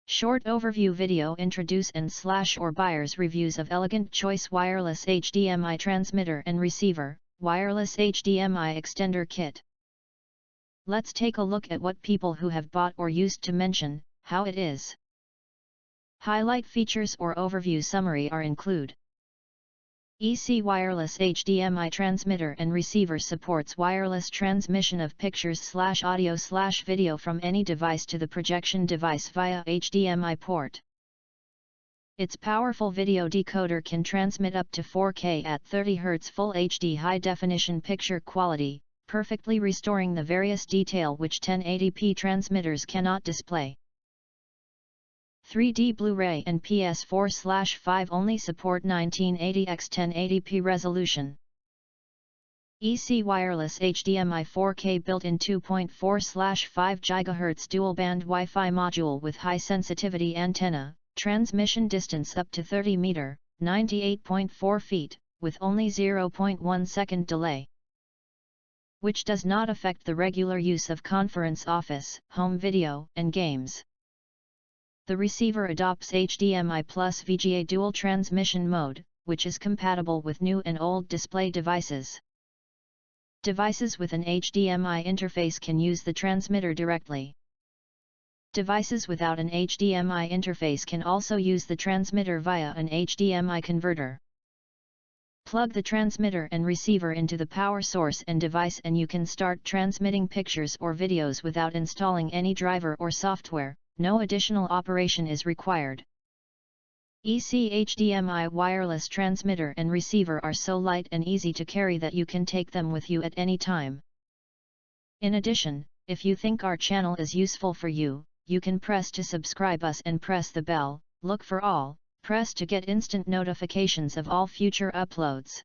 Short overview video introduce and / or buyer's reviews of elegant Choise wireless HDMI transmitter and receiver, wireless HDMI extender kit. Let's take a look at what people who have bought or used to mention, how it is. Highlight features or overview summary are include. EC wireless HDMI transmitter and receiver supports wireless transmission of pictures / audio / video from any device to the projection device via HDMI port. Its powerful video decoder can transmit up to 4K at 30 Hz Full HD high-definition picture quality, perfectly restoring the various detail which 1080p transmitters cannot display. 3D Blu-ray and PS4/5 only support 1980x 1080p resolution. EC wireless HDMI 4K built-in 2.4/5 GHz dual-band Wi-Fi module with high-sensitivity antenna, transmission distance up to 30 meter, 98.4 feet, with only 0.1 second delay, which does not affect the regular use of conference office, home video, and games. The receiver adopts HDMI plus VGA dual transmission mode, which is compatible with new and old display devices. Devices with an HDMI interface can use the transmitter directly. Devices without an HDMI interface can also use the transmitter via an HDMI converter. Plug the transmitter and receiver into the power source and device and you can start transmitting pictures or videos without installing any driver or software. No additional operation is required. EC HDMI wireless transmitter and receiver are so light and easy to carry that you can take them with you at any time. In addition, if you think our channel is useful for you, you can press to subscribe us and press the bell, look for all, press to get instant notifications of all future uploads.